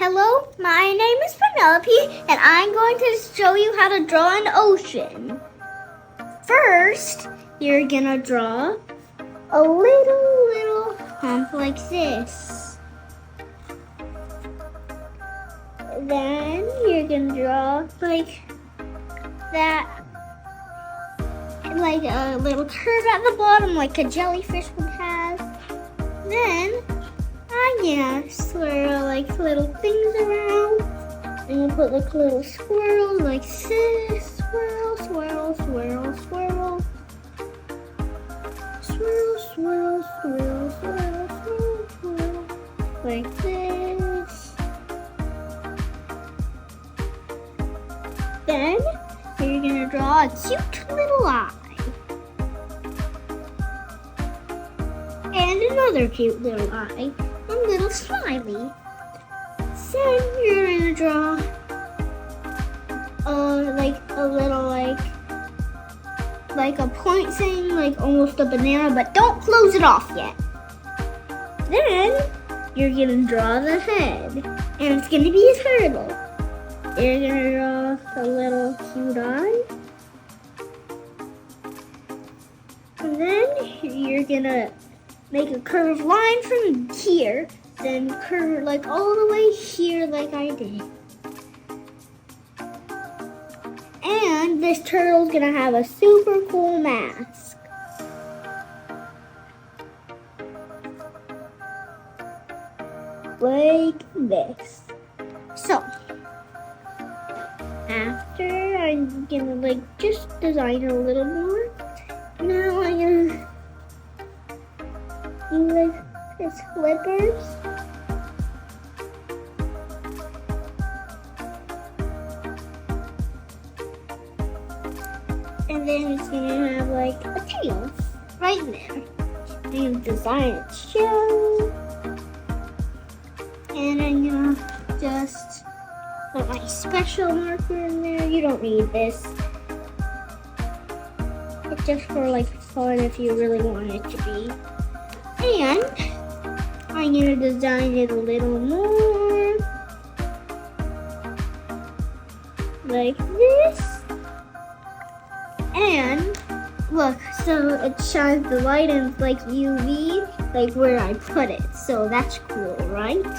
Hello, my name is Penelope, and I'm going to show you how to draw an ocean. First, you're gonna draw a little hump like this. Then you're gonna draw like that, like a little curve at the bottom, like a jellyfish would have. Then I'm gonna swirl like little things around, and we'll put like little swirls like this. Swirl, swirl, swirl, swirl. Swirl, swirl, swirl, swirl, swirl, swirl. Like this. Then you're gonna draw a cute little eye. And another cute little eye. A little smiley. Then you're gonna draw like a little like a point thing, like almost a banana, but don't close it off yet. Then you're gonna draw the head, and it's gonna be a turtle. You're gonna draw a little cute eye. And then you're gonna make a curved line from here, then curve like all the way here like I did. And this turtle's gonna have a super cool mask. Like this. So, after I'm gonna like just design it a little more. Now I'm gonna do like his flippers. And then it's gonna have like a tail right there. I'm gonna design its shell. And I'm gonna just put my special marker in there. You don't need this. It's just for like fun if you really want it to be. And I'm gonna design it a little more like this. And look, so it shines the light and it's like UV, like where I put it. So that's cool, right? Now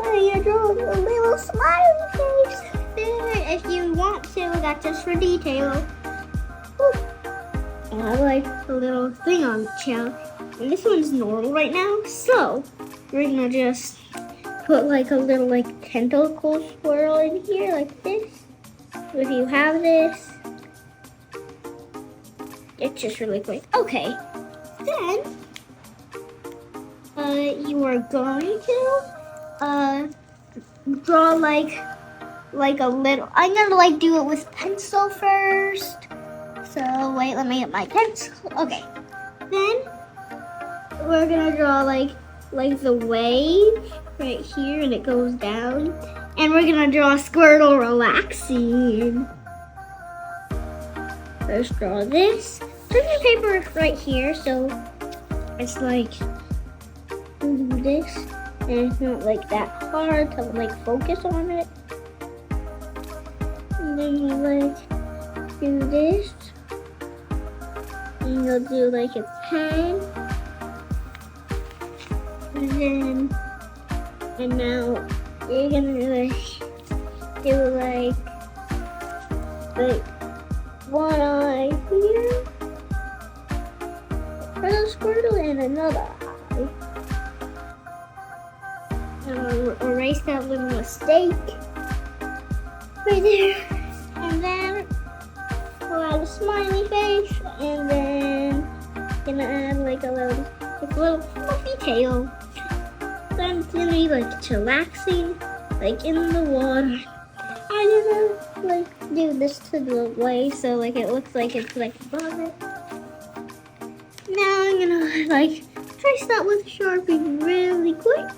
I'm gonna draw a little smiley face there if you want to. That's just for detail. I have like a little thing on the shell. And this one's normal right now, so we're gonna just put like a little like tentacle swirl in here like this. If you have this, it's just really quick. Okay, then you are going to draw like a little. I'm gonna like do it with pencil first. So wait, let me get my pencil. Okay, then we're gonna draw like the wave right here, and it goes down, and we're gonna draw a Squirtle relaxing. First draw this. Put your paper right here, so it's like this, and it's not like that hard to like focus on it. And then you like do this, and you'll do like its head. And now you're gonna do like one eye here for the Squirtle and another eye. And I'll erase that little mistake right there. And then we'll add a smiley face, and then gonna add like a little fluffy tail. Then it's gonna be like chillaxing, like in the water. I'm gonna like do this to the way so like it looks like it's like above it. Now I'm gonna like trace that with Sharpie really quick.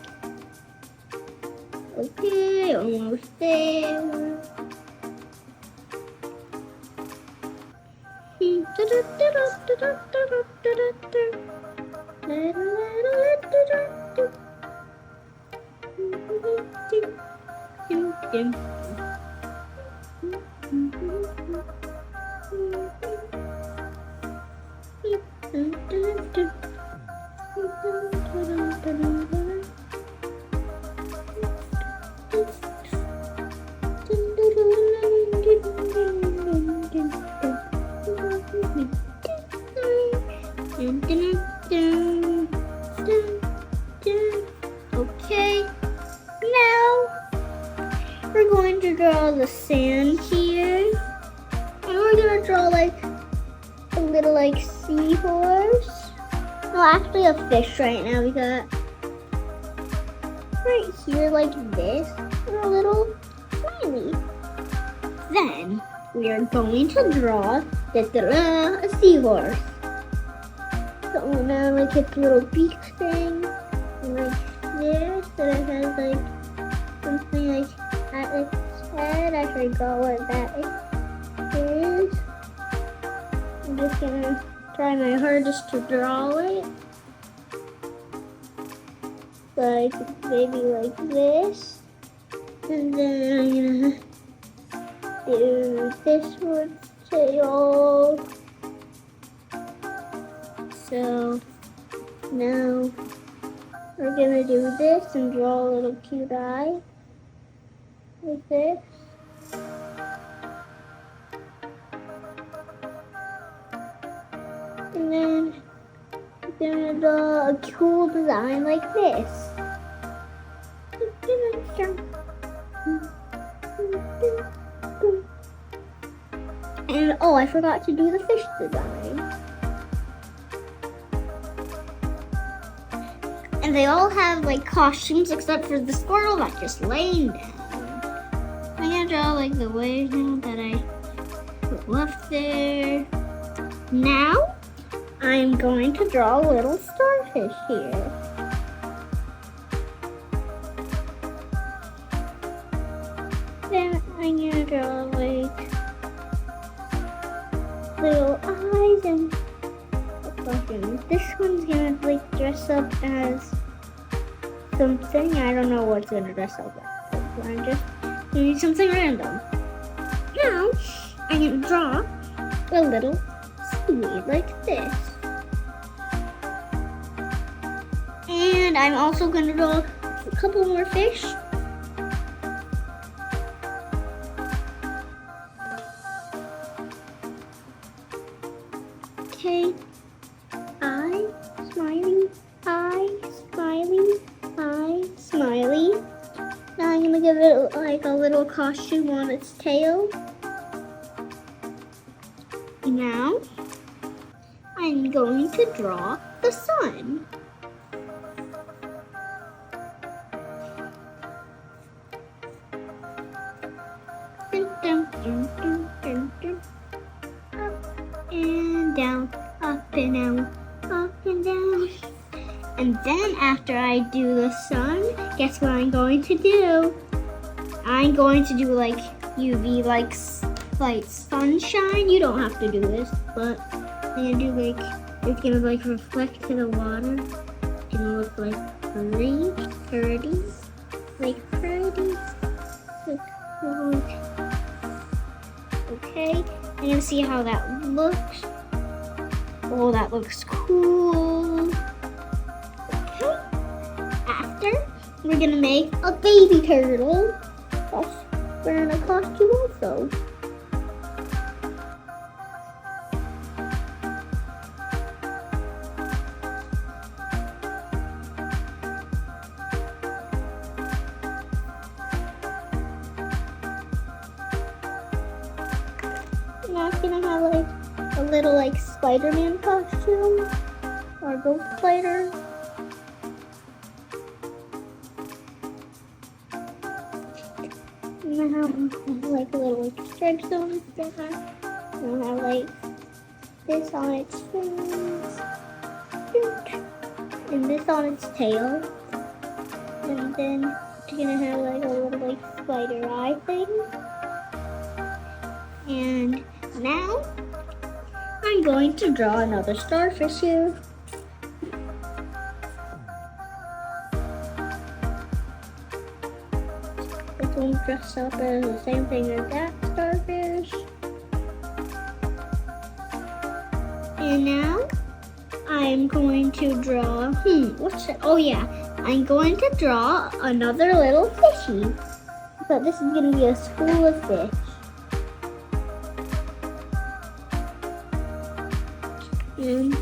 Okay, almost there. dun. Okay, now we're going to draw the sand here, and we're gonna draw like a little like seahorse. No, actually a fish right now. We got right here like this, and a little smiley. Then we are going to draw a seahorse. So now like its little beak thing, and like this, that it has like something like at its head. I forgot what that is. I'm just gonna try my hardest to draw it. Like maybe like this. And then I'm gonna do this one tail. So now we're gonna do this and draw a little cute eye like this. And then we're gonna draw a cool design like this. And oh, I forgot to do the fish design. And they all have like costumes except for the squirrel that's just laying down. I'm gonna draw like the wave now that I put left there. Now I'm going to draw a little starfish here. Then I'm gonna draw like little eyes and this one's gonna like dress up as something. I don't know what's gonna dress up as. So I'm just doing something random. Now I'm gonna draw a little seaweed like this. And I'm also gonna draw a couple more fish. Okay. Eye, smiley, eye, smiley, eye, smiley. Now I'm gonna give it like a little costume on its tail. Now I'm going to draw the sun. Dun, dun, dun, dun, dun, dun. Up and down, up and down, up and down. And then after I do the sun, guess what I'm going to do? I'm going to do like UV like sunshine. You don't have to do this, but I'm gonna do like it's gonna like reflect to the water. It's gonna look like pretty. Okay, I'm gonna see how that looks. Oh, that looks cool. Okay, after we're gonna make a baby turtle that's wearing a costume also. Now it's gonna have like a little like Spider-Man costume or Ghost Spider. And I have like a little like stripes on its back. And I have like this on its wings. And this on its tail. And then it's gonna have like a little like spider eye thing. And now I'm going to draw another starfish here. Put going to dress up as the same thing as that starfish. And now I'm going to draw, what's it? Oh yeah, I'm going to draw another little fishy. But this is going to be a school of fish. And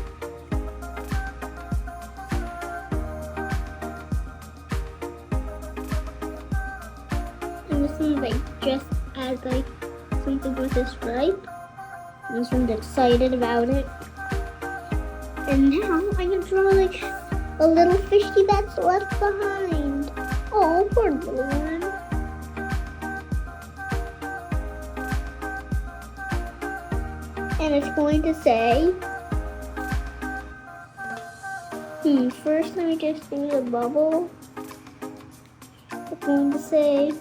this one's like just as like something with a stripe. And this one's excited about it. And now I can draw like a little fishy that's left behind. Oh, poor little one. And it's going to say, first let me just do the bubble. It's going to say,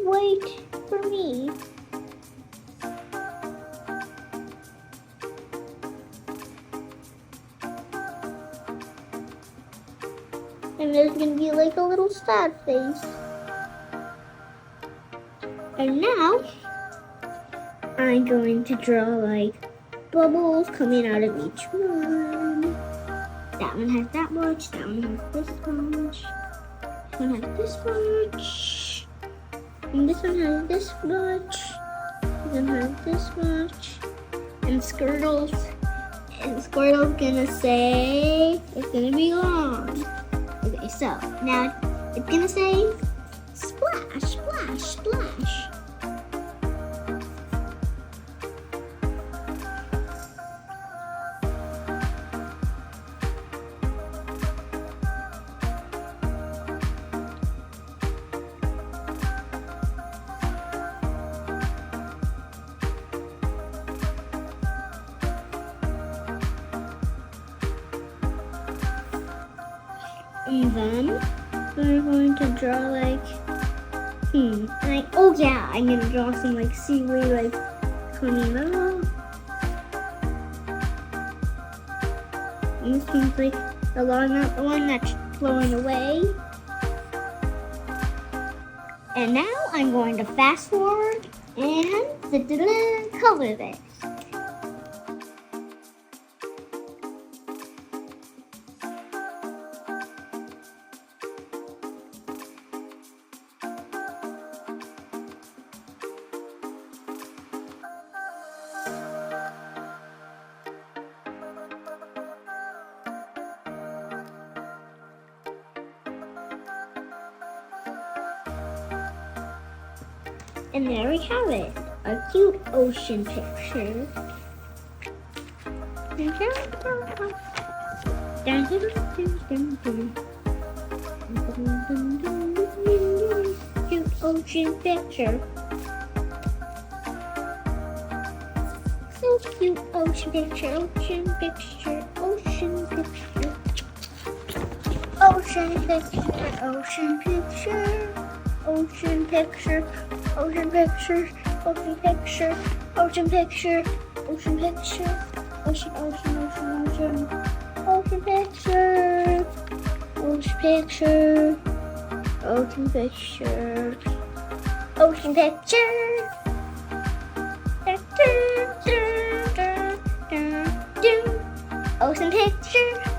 wait for me. And there's going to be like a little sad face. And now, I'm going to draw like bubbles coming out of each one. That one has that much, that one has this much. This one has this much. And this one has this much. This one has this much. And Squirtle's gonna say, it's gonna be long. Okay, so now it's gonna say, splash, splash, splash. And then we're going to draw like, oh yeah, I'm gonna draw some like seaweed like coming out. And this one's like along the one that's flowing away. And now I'm going to fast forward and color this. And there we have it, a cute ocean picture. Cute ocean picture. So cute ocean picture, ocean picture, ocean picture. Ocean picture, ocean picture. Ocean picture, ocean picture, ocean picture, ocean picture, ocean picture, ocean, ocean, ocean, ocean, ocean picture, ocean picture, ocean picture, ocean picture. Ocean picture.